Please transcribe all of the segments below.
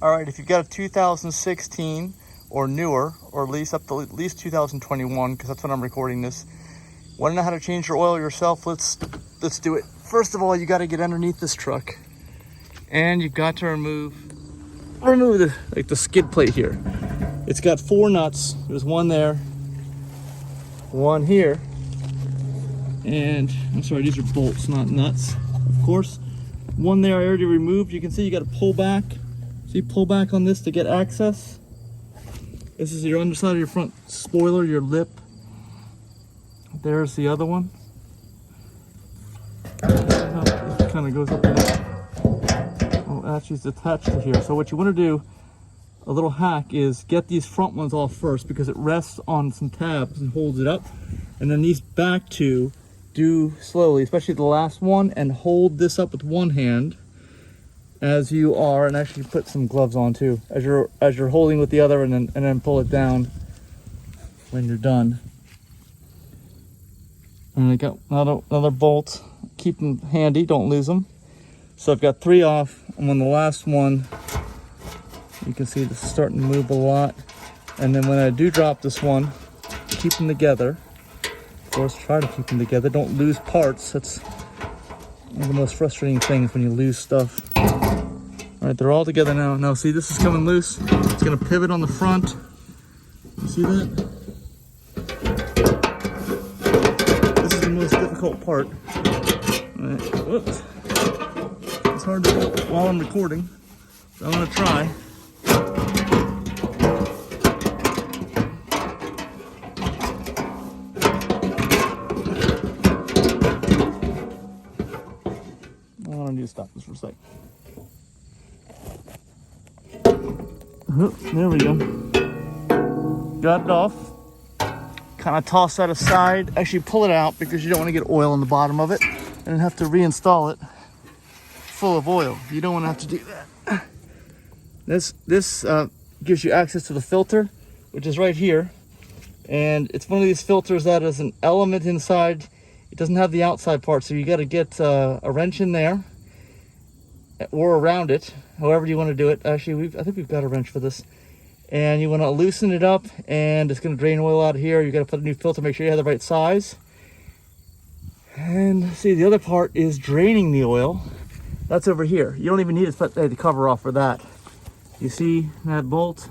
All right, if you've got a 2016 or newer, or at least up to at least 2021, because that's when I'm recording this, want to know how to change your oil yourself? Let's do it. First of all, you got to get underneath this truck, and you've got to remove the skid plate here. It's got 4 nuts. There's one there, one here, and I'm sorry, these are bolts, not nuts, of course. One there I already removed. You can see you got to pull back. See, pull back on this to get access. This is your underside of your front spoiler, your lip. There's the other one. It kind of goes up there. Oh, actually it's attached to here. So what you want to do, a little hack, is get these front ones off first, because it rests on some tabs and holds it up. And then these back two, do slowly, especially the last one, and hold this up with one hand as you are, and actually put some gloves on too, as you're holding with the other, and then pull it down when you're done. And I got another bolt. Keep them handy, don't lose them. So I've got 3 off. I'm on the last one. You can see this is starting to move a lot. And then when I do drop this one, keep them together. Of course, try to keep them together. Don't lose parts. That's one of the most frustrating things, when you lose stuff. All right, they're all together now. Now see, this is coming loose. It's gonna pivot on the front. You see that? This is the most difficult part. All right, whoops. It's hard to do while I'm recording, so I'm gonna try. I need to stop this for a sec. There we go. Got it off. Kind of toss that aside. Actually pull it out, because you don't want to get oil on the bottom of it and then have to reinstall it full of oil. You don't want to have to do that. This gives you access to the filter, which is right here. And it's one of these filters that is an element inside. It doesn't have the outside part, so you got to get a wrench in there, or around it, however you want to do it. Actually, I think we've got a wrench for this. And you want to loosen it up, and it's going to drain oil out of here. You got to put a new filter, make sure you have the right size. And see, the other part is draining the oil. That's over here. You don't even need to put the cover off for that. You see that bolt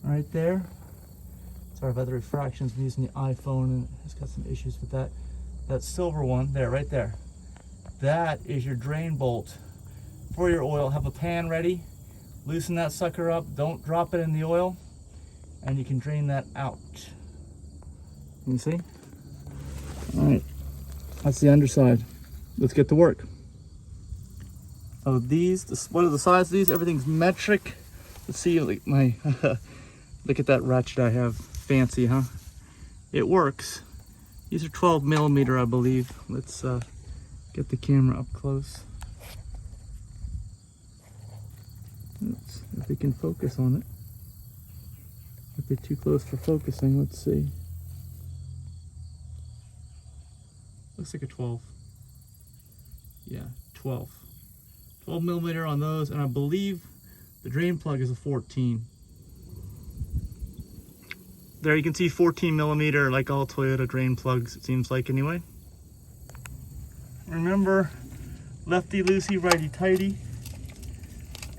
right there? Sorry about the refractions. I'm using the iPhone, and it's got some issues with that. That silver one there, right there. That is your drain bolt for your oil. Have a pan ready. Loosen that sucker up. Don't drop it in the oil, and you can drain that out. You see? All right. That's the underside. Let's get to work. Oh, what are the size of these? Everything's metric. Let's see, like my look at that ratchet I have. Fancy, huh? It works. These are 12 millimeter, I believe. Let's get the camera up close. Oops, if we can focus on it. If they're too close for focusing, let's see. Looks like a 12. Yeah, 12. 12 millimeter on those, and I believe the drain plug is a 14. There you can see 14 millimeter, like all Toyota drain plugs, it seems like anyway. Remember, lefty loosey, righty tighty.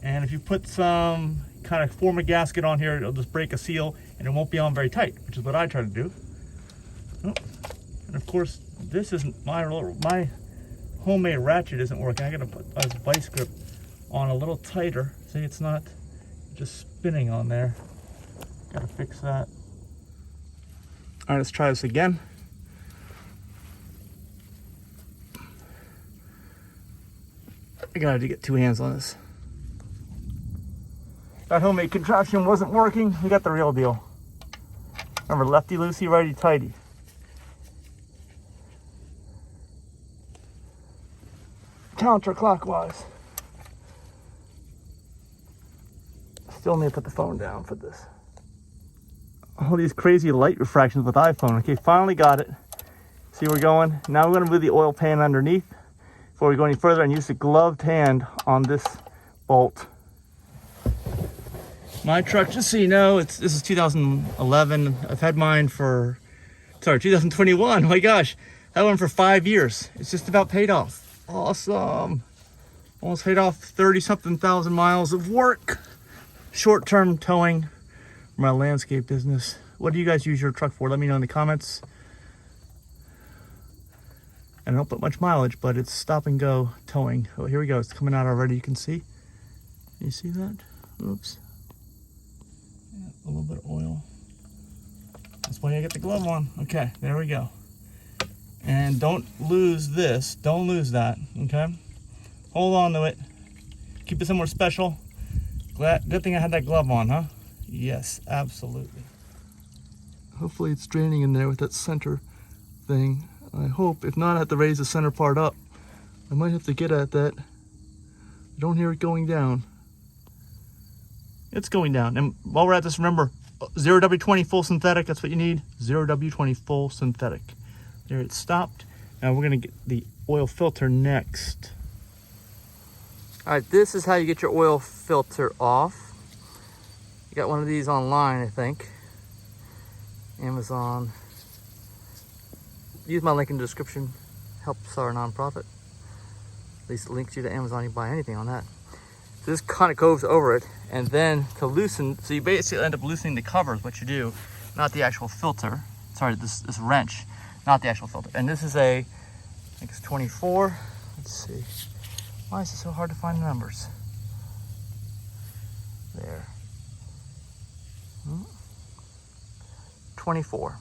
And if you put some kind of form a gasket on here, it'll just break a seal and it won't be on very tight, which is what I try to do. Oh. And of course, this isn't my homemade ratchet isn't working. I gotta put a vice grip on a little tighter. See, it's not just spinning on there. Gotta fix that. All right, let's try this again. I gotta get 2 hands on this. That homemade contraption wasn't working. We got the real deal. Remember, lefty loosey, righty tighty. Counterclockwise. Still need to put the phone down for this. All these crazy light refractions with iPhone. Okay, finally got it. See where we're going? Now we're going to move the oil pan underneath before we go any further, and use the gloved hand on this bolt. My truck, just so you know, this is 2011. I've had mine for, 2021. Oh my gosh, that one for 5 years. It's just about paid off. Awesome. Almost paid off 30-something thousand miles of work. Short-term towing for my landscape business. What do you guys use your truck for? Let me know in the comments. And I don't put much mileage, but it's stop and go towing. Oh, here we go. It's coming out already. You can see. You see that? Oops. Yeah, a little bit of oil. That's why I get the glove on. Okay, there we go. And don't lose this. Don't lose that. Okay. Hold on to it. Keep it somewhere special. Good thing I had that glove on, huh? Yes, absolutely. Hopefully it's draining in there with that center thing. I hope. If not, I have to raise the center part up. I might have to get at that. I don't hear it going down. It's going down. And while we're at this, remember, 0W20 full synthetic. That's what you need. 0W20 full synthetic. There, it stopped. Now we're going to get the oil filter next. All right, this is how you get your oil filter off. You got one of these online, I think. Amazon. Use my link in the description. Helps our nonprofit. At least it links you to Amazon. You can buy anything on that. So this kind of goes over it, and then to loosen, so you basically end up loosening the covers, what you do, not the actual filter. Sorry, this wrench, not the actual filter. And this is I think it's 24. Let's see. Why is it so hard to find the numbers? There. 24.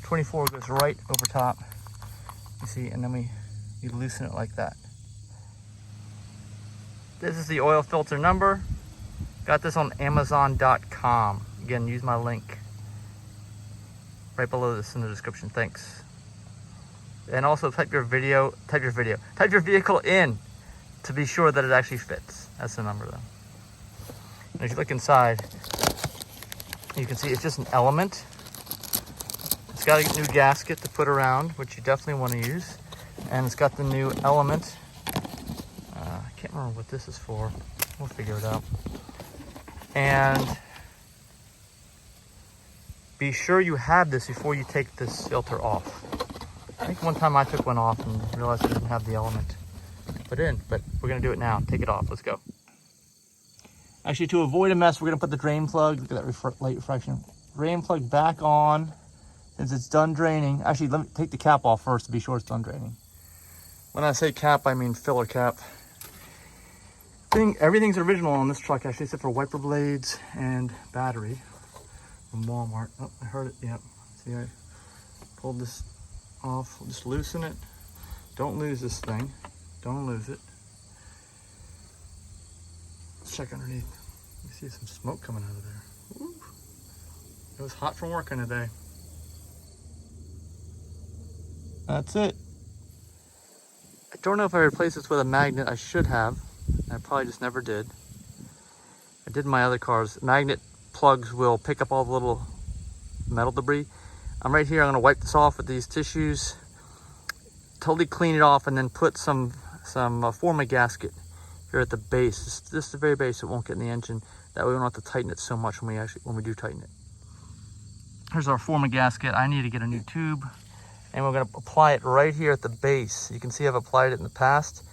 24 goes right over top. You see, and then you loosen it like that. This is the oil filter number. Got this on Amazon.com. Again, use my link right below this in the description. Thanks. And also type your vehicle in to be sure that it actually fits. That's the number though. And if you look inside, you can see it's just an element. It's got a new gasket to put around, which you definitely want to use. And it's got the new element. I can't remember what this is for. We'll figure it out. And be sure you have this before you take this filter off. I think one time I took one off and realized I didn't have the element put in, but we're gonna do it now. Take it off, let's go. Actually, to avoid a mess, we're gonna put the drain plug, look at that light refraction. Drain plug back on, since it's done draining. Actually, let me take the cap off first to be sure it's done draining. When I say cap, I mean filler cap. Everything's original on this truck, actually, except for wiper blades and battery from Walmart. Oh, I heard it, yep. See, I pulled this off. We'll just loosen it. Don't lose this thing. Don't lose it. Let's check underneath. You see some smoke coming out of there. Ooh. It was hot from working today. That's it. I don't know if I replaced this with a magnet. I should have. I probably just never did. I did in my other cars. Magnet plugs will pick up all the little metal debris. I'm right here. I'm going to wipe this off with these tissues. Totally clean it off and then put some form a gasket here at the base. Just the very base. It won't get in the engine. That way we don't have to tighten it so much when we do tighten it. Here's our form a gasket. I need to get a new tube. And we're going to apply it right here at the base. You can see I've applied it in the past.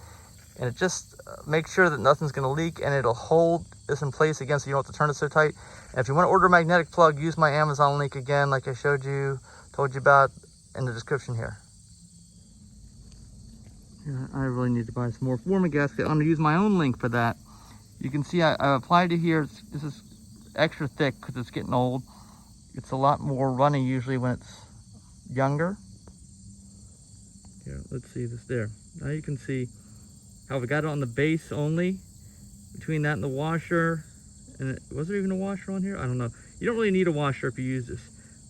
And it just makes sure that nothing's going to leak, and it'll hold this in place again so you don't have to turn it so tight. And if you want to order a magnetic plug, use my Amazon link again, like I told you about in the description here. I really need to buy some more form a gasket. I'm going to use my own link for that. You can see I applied it here. This is extra thick because it's getting old. It's a lot more runny usually when it's younger. Here, let's see this there. Now you can see how we got it on the base only, between that and the washer. And was there even a washer on here? I don't know. You don't really need a washer if you use this.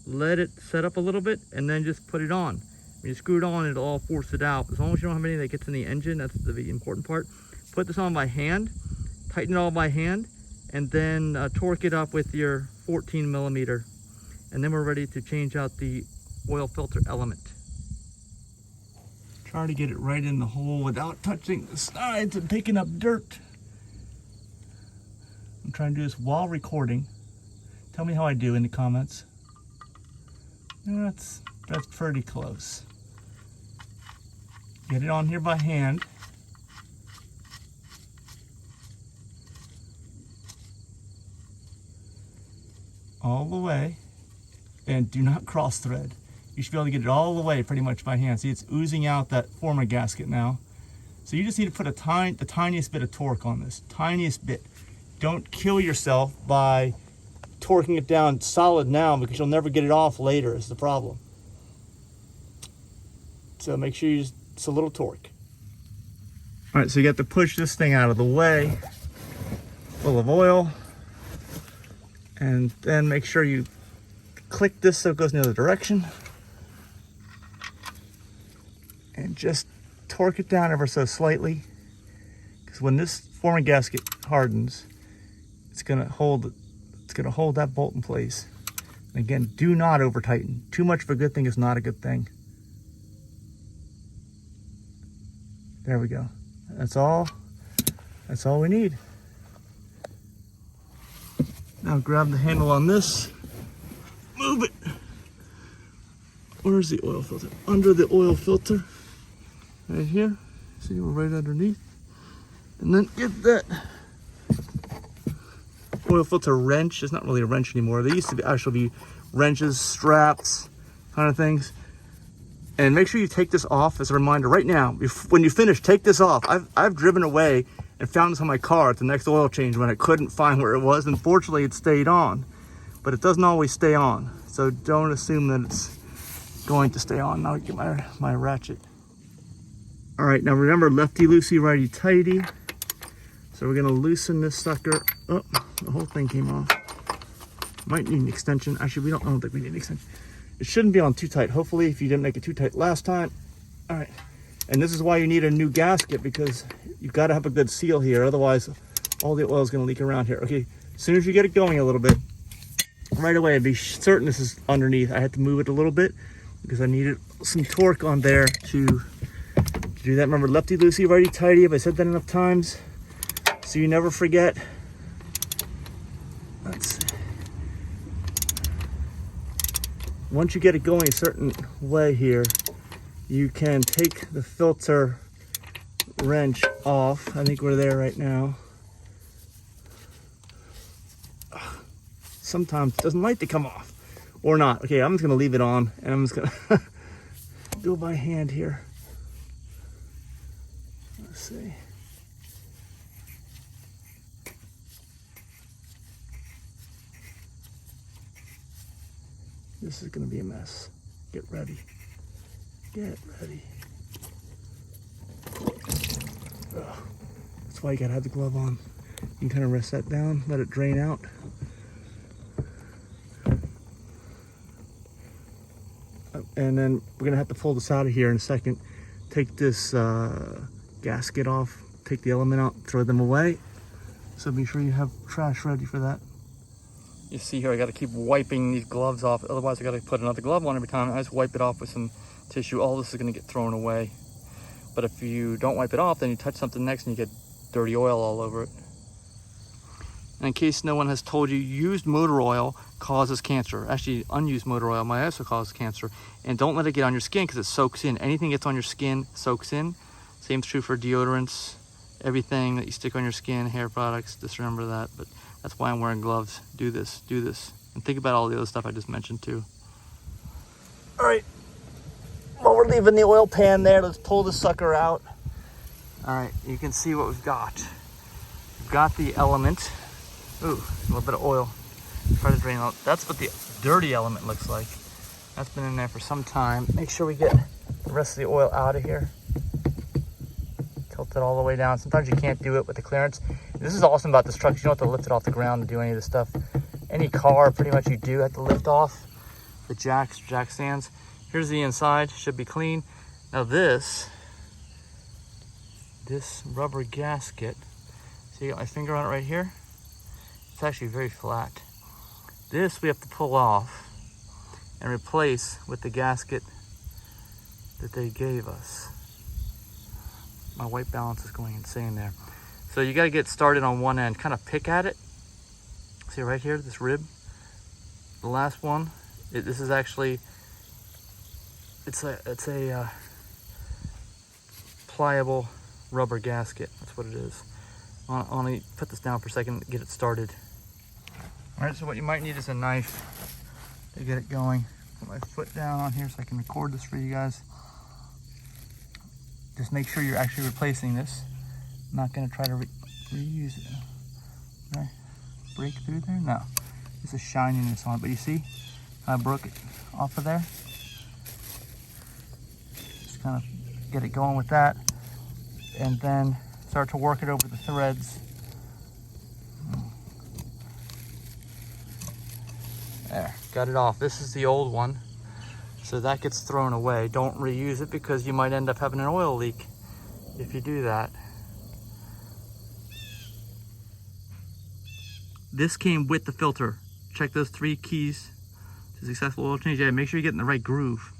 Let it set up a little bit and then just put it on. When you screw it on, it'll all force it out. As long as you don't have anything that gets in the engine, that's the important part. Put this on by hand, tighten it all by hand, and then torque it up with your 14 millimeter. And then we're ready to change out the oil filter element. Try to get it right in the hole without touching the sides and picking up dirt. I'm trying to do this while recording. Tell me how I do in the comments. That's pretty close. Get it on here by hand. All the way. And do not cross thread. You should be able to get it all the way pretty much by hand. See, it's oozing out that former gasket now. So you just need to put the tiniest bit of torque on this, tiniest bit. Don't kill yourself by torquing it down solid now, because you'll never get it off later is the problem. So make sure you just a little torque. All right, so you got to push this thing out of the way, full of oil, and then make sure you click this so it goes in the other direction. And just torque it down ever so slightly, because when this former gasket hardens, it's gonna hold that bolt in place. And again, do not over tighten. Too much of a good thing is not a good thing. There we go. That's all we need. Now grab the handle on this, move it. Where's the oil filter? Under the oil filter. Right here. See, we're right underneath. And then get that oil filter wrench. It's not really a wrench anymore. They used to actually be wrenches, straps, kind of things. And make sure you take this off as a reminder right now. When you finish, take this off. I've driven away and found this on my car at the next oil change when I couldn't find where it was. Unfortunately, it stayed on, but it doesn't always stay on. So don't assume that it's going to stay on. Now I get my ratchet. All right, now remember, lefty loosey, righty tighty. So we're gonna loosen this sucker. Oh, the whole thing came off. Might need an extension. Actually, I don't think we need an extension. It shouldn't be on too tight. Hopefully, if you didn't make it too tight last time. All right, and this is why you need a new gasket, because you've got to have a good seal here. Otherwise, all the oil is gonna leak around here. Okay, as soon as you get it going a little bit, right away, be certain this is underneath. I had to move it a little bit because I needed some torque on there to do that. Remember, lefty loosey, righty tighty. Have I said that enough times so you never forget? Let's see. Once you get it going a certain way here, you can take the filter wrench off. I think we're there right now. Sometimes it doesn't like to come off, or not. Okay, I'm just gonna leave it on, and I'm just gonna go by hand here. Let's see. This is gonna be a mess. Get ready. Get ready. Ugh. That's why you gotta have the glove on. You can kind of rest that down, let it drain out. And then we're gonna have to pull this out of here in a second. Take this gasket off, take the element out, throw them away. So be sure you have trash ready for that. You see here, I gotta keep wiping these gloves off. Otherwise I gotta put another glove on every time. I just wipe it off with some tissue. All this is gonna get thrown away. But if you don't wipe it off, then you touch something next and you get dirty oil all over it. And in case no one has told you, used motor oil causes cancer. Actually, unused motor oil might also cause cancer. And don't let it get on your skin, because it soaks in. Anything gets on your skin soaks in. Same's true for deodorants. Everything that you stick on your skin, hair products, just remember that. But that's why I'm wearing gloves. Do this, do this. And think about all the other stuff I just mentioned too. All right, while we're leaving the oil pan there, let's pull the sucker out. All right, you can see what we've got. We've got the element. Ooh, a little bit of oil. Try to drain out. That's what the dirty element looks like. That's been in there for some time. Make sure we get the rest of the oil out of here. Tilt it all the way down. Sometimes you can't do it with the clearance. This is awesome about this truck. You don't have to lift it off the ground to do any of this stuff. Any car, pretty much you do have to lift off the jack stands. Here's the inside, should be clean. Now this rubber gasket, see, I got my finger on it right here. It's actually very flat. This we have to pull off and replace with the gasket that they gave us. My white balance is going insane there. So you gotta get started on one end, kind of pick at it See right here, this rib, the last one. This is actually, it's a pliable rubber gasket. That's what it is. I want to put this down for a second to get it started. All right, so what you might need is a knife to get it going. Put my foot down on here so I can record this for you guys. Just make sure you're actually replacing this. I'm not going to try to reuse it. Did I break through there? No. There's a shininess on it, but you see, I broke it off of there. Just kind of get it going with that, and then start to work it over the threads. There, got it off. This is the old one, so that gets thrown away. Don't reuse it because you might end up having an oil leak if you do that. This came with the filter. Check those 3 keys to successful oil change. Yeah, make sure you get in the right groove.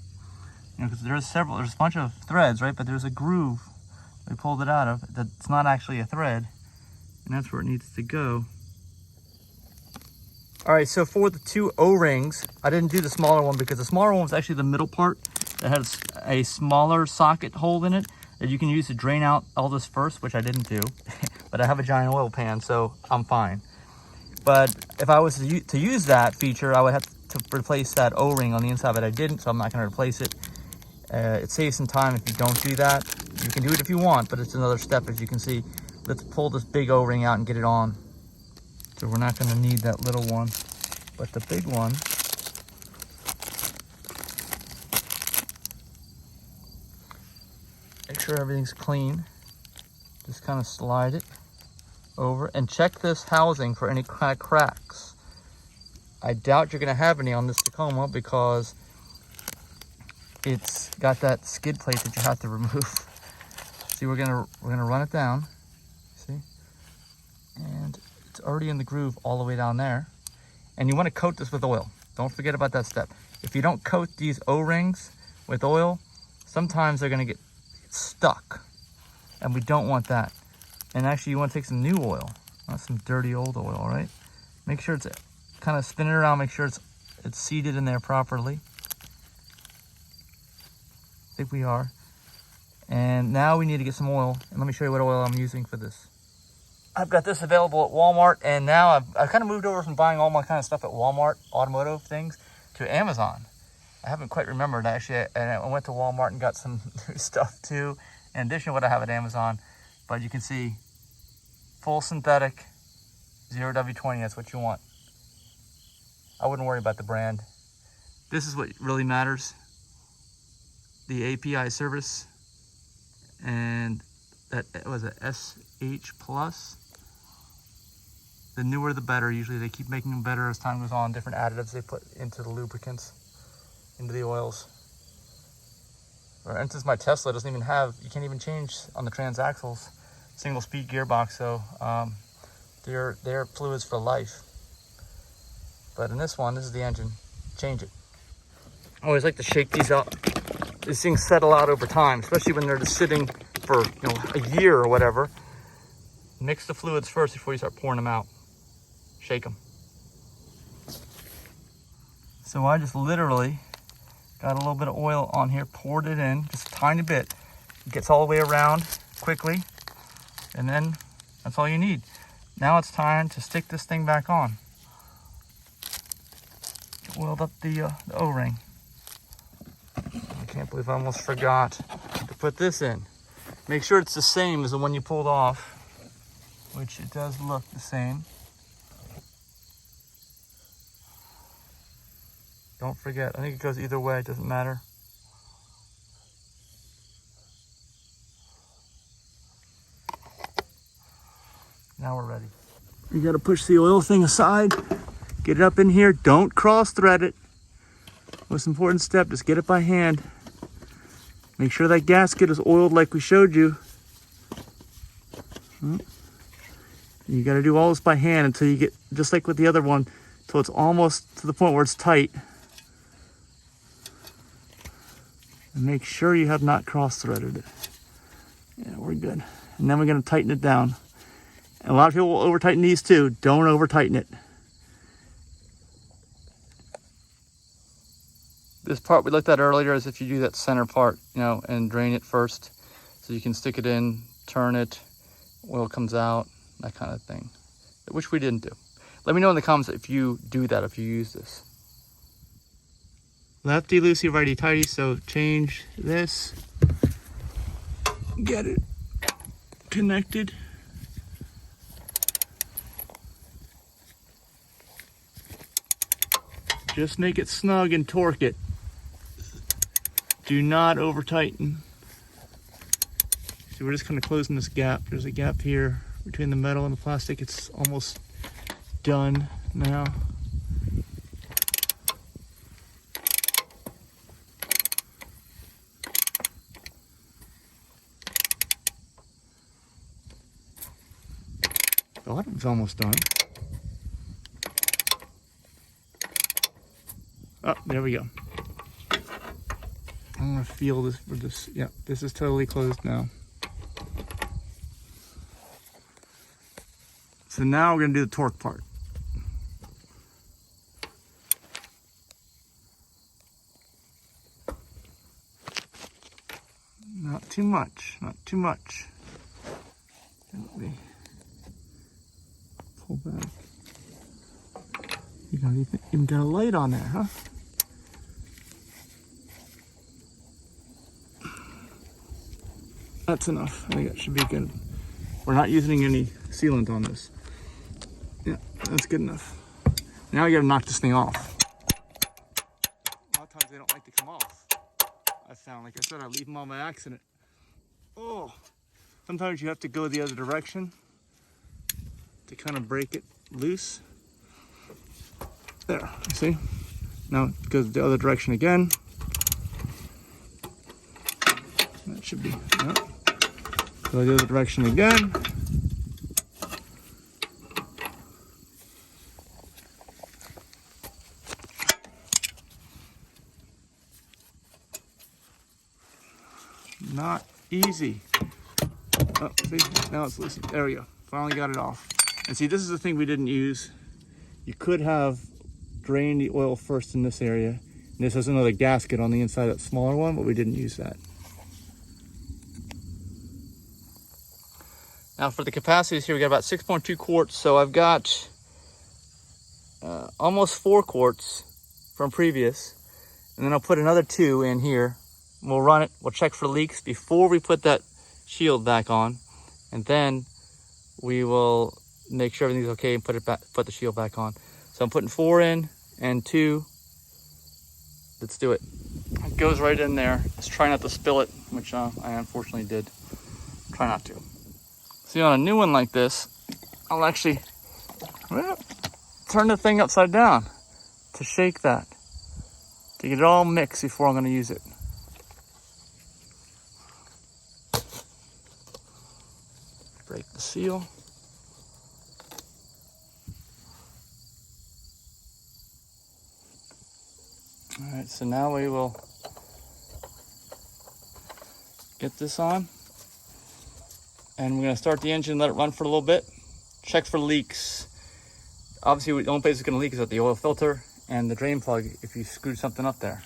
You know, because there's a bunch of threads, right? But there's a groove we pulled it out of that's not actually a thread, and that's where it needs to go. All right, so for the 2 O-rings, I didn't do the smaller one because the smaller one was actually the middle part that has a smaller socket hole in it that you can use to drain out all this first, which I didn't do. But I have a giant oil pan, so I'm fine. But if I was to use that feature, I would have to replace that O-ring on the inside, but I didn't, so I'm not going to replace it. It saves some time if you don't do that. You can do it if you want, but it's another step, as you can see. Let's pull this big O-ring out and get it on. So we're not going to need that little one, but the big one. Make sure everything's clean. Just kind of slide it over and check this housing for any kind of cracks. I doubt you're going to have any on this Tacoma because it's got that skid plate that you have to remove. See, we're gonna run it down. See, and it's already in the groove all the way down there. And you want to coat this with oil. Don't forget about that step. If you don't coat these O-rings with oil, sometimes they're going to get stuck, and we don't want that. And actually, you want to take some new oil, not some dirty old oil, right? Make sure it's kind of spin it around. Make sure it's seated in there properly. I think we are. And now we need to get some oil. And let me show you what oil I'm using for this. I've got this available at Walmart, and now I've kind of moved over from buying all my kind of stuff at Walmart, automotive things, to Amazon. I haven't quite remembered, actually, and I went to Walmart and got some new stuff too, in addition to what I have at Amazon. But you can see, full synthetic, 0W20, that's what you want. I wouldn't worry about the brand. This is what really matters. The API service, and that was a SH plus. The newer the better. Usually they keep making them better as time goes on. Different additives they put into the lubricants, into the oils. For instance, my Tesla doesn't even have, you can't even change on the transaxles, single speed gearbox, so they're fluids for life. But in this one, this is the engine. Change it. I always like to shake these up. These things settle out over time, especially when they're just sitting for a year or whatever. Mix the fluids first before you start pouring them out. Shake them. So I just literally got a little bit of oil on here, poured it in, just a tiny bit. It gets all the way around quickly, and then that's all you need. Now it's time to stick this thing back on. Oiled up the O-ring. I can't believe I almost forgot to put this in. Make sure it's the same as the one you pulled off, which it does look the same. Don't forget, I think it goes either way, it doesn't matter. Now we're ready. You gotta push the oil thing aside, get it up in here, don't cross thread it. Most important step, just get it by hand. Make sure that gasket is oiled like we showed you. You got to do all this by hand until you get, just like with the other one, until it's almost to the point where it's tight. And make sure you have not cross-threaded it. Yeah, we're good. And then we're going to tighten it down. And a lot of people will over-tighten these too. Don't over-tighten it. This part we looked at earlier is if you do that center part, you know, and drain it first. So you can stick it in, turn it, oil comes out, that kind of thing, which we didn't do. Let me know in the comments if you do that, if you use this. Lefty loosey, righty tighty, so change this, get it connected. Just make it snug and torque it. Do not over tighten. So we're just kind of closing this gap. There's a gap here between the metal and the plastic. It's almost done now. The bottom's almost done. Oh, there we go. I'm gonna feel this for this. Yeah, this is totally closed now. So now we're gonna do the torque part. Not too much, not too much. Let me pull back. You don't even got a light on there, huh? That's enough. I think that should be good. We're not using any sealant on this. Yeah, that's good enough. Now you gotta knock this thing off. A lot of times they don't like to come off. I found, like I said, I leave them on by accident. Oh, sometimes you have to go the other direction to kind of break it loose. There, you see? Now it goes the other direction again. That should be, yeah. Go the other direction again. Not easy. Oh, see, now it's loose. There we go. Finally got it off. And see, this is the thing we didn't use. You could have drained the oil first in this area. And this has another gasket on the inside, that smaller one, but we didn't use that. Now for the capacities here, we got about 6.2 quarts. So I've got almost 4 quarts from previous. And then I'll put another 2 in here. We'll run it, we'll check for leaks before we put that shield back on. And then we will make sure everything's okay and put the shield back on. So I'm putting 4 in and 2. Let's do it. It goes right in there. Just try not to spill it, which I unfortunately did. Try not to. See, on a new one like this, I'll actually turn the thing upside down to shake that, to get it all mixed before I'm going to use it. Break the seal. All right, so now we will get this on. And we're going to start the engine, let it run for a little bit, check for leaks. Obviously, the only place it's going to leak is at the oil filter and the drain plug if you screwed something up there.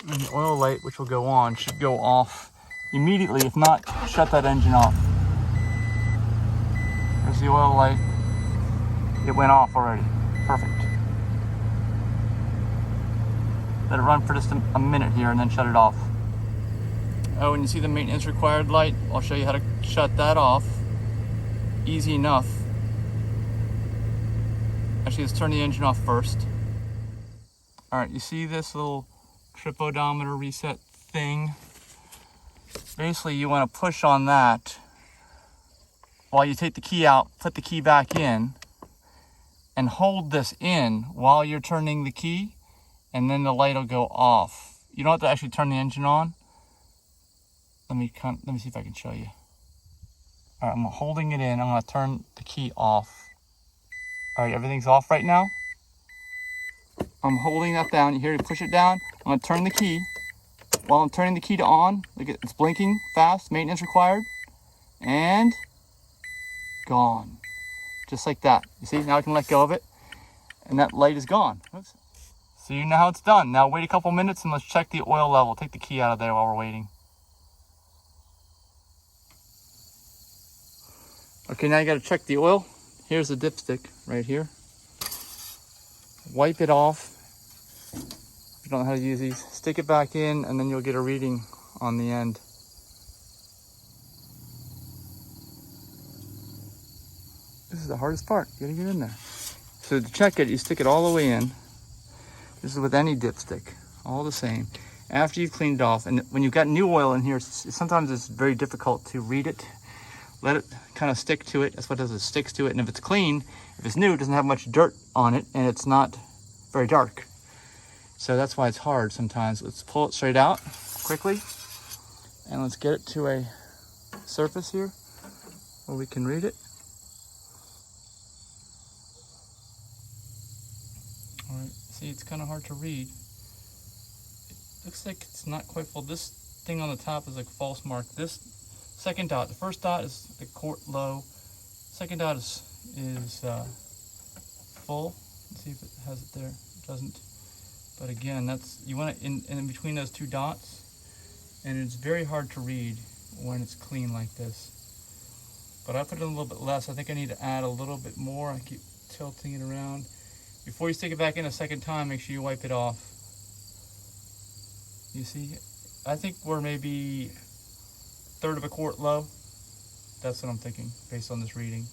And the oil light, which will go on, should go off immediately. If not, shut that engine off. There's the oil light. It went off already. Perfect. Let it run for just a minute here and then shut it off. Oh, and you see the maintenance required light? I'll show you how to shut that off. Easy enough. Actually, let's turn the engine off first. All right, you see this little trip odometer reset thing? Basically, you want to push on that while you take the key out, put the key back in, and hold this in while you're turning the key, and then the light will go off. You don't have to actually turn the engine on. Let me see if I can show you. All right, I'm holding it in. I'm going to turn the key off. All right, everything's off right now. I'm holding that down. You hear me push it down. I'm going to turn the key. While I'm turning the key to on, look, it's blinking fast, maintenance required, and gone. Just like that. You see, now I can let go of it, and that light is gone. Oops. So you know how it's done. Now wait a couple minutes and let's check the oil level. Take the key out of there while we're waiting. Okay, now you got to check the oil. Here's the dipstick right here. Wipe it off. If you don't know how to use these, stick it back in and then you'll get a reading on the end. This is the hardest part. You gotta get in there. So to check it, you stick it all the way in. This is with any dipstick, all the same. After you've cleaned it off, and when you've got new oil in here, sometimes it's very difficult to read it. Let it kind of stick to it. That's what it does, it sticks to it. And if it's clean, if it's new, it doesn't have much dirt on it, and it's not very dark. So that's why it's hard sometimes. Let's pull it straight out quickly, and let's get it to a surface here where we can read it. All right, see, it's kind of hard to read. It looks like it's not quite full. This thing on the top is like false mark. This second dot, the first dot is the quart low. Second dot is full. Let's see if it has it there. It doesn't. But again, that's, you want it in between those two dots, and it's very hard to read when it's clean like this. But I put in a little bit less. I think I need to add a little bit more. I keep tilting it around. Before you stick it back in a second time, make sure you wipe it off. You see, I think we're maybe third of a quart low. That's what I'm thinking based on this reading,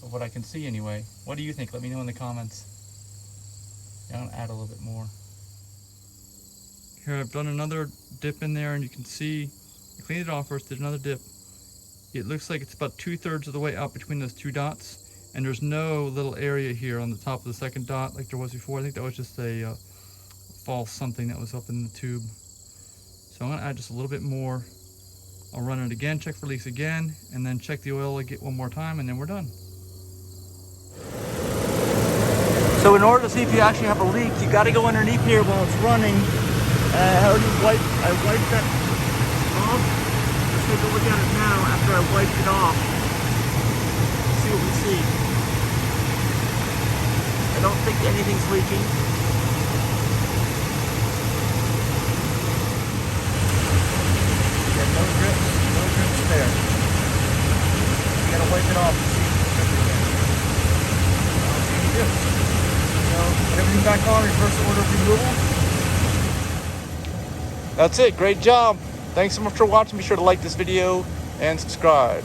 of what I can see anyway. What do you think? Let me know in the comments. Yeah, I'm gonna add a little bit more. Here, I've done another dip in there, and you can see I cleaned it off first, did another dip. It looks like it's about 2/3 of the way out between those two dots, and there's no little area here on the top of the second dot like there was before. I think that was just a false something that was up in the tube. So I'm gonna add just a little bit more. I'll run it again, check for leaks again, and then check the oil again one more time, and then we're done. So in order to see if you actually have a leak, you got to go underneath here while it's running. I wiped that off. Let's take a look at it now after I wiped it off. Let's see what we see. I don't think anything's leaking. Yeah, no drips there. You got to wipe it off to see if it's dripping. Put everything back on, reverse order of removal. That's it, great job. Thanks so much for watching. Be sure to like this video and subscribe.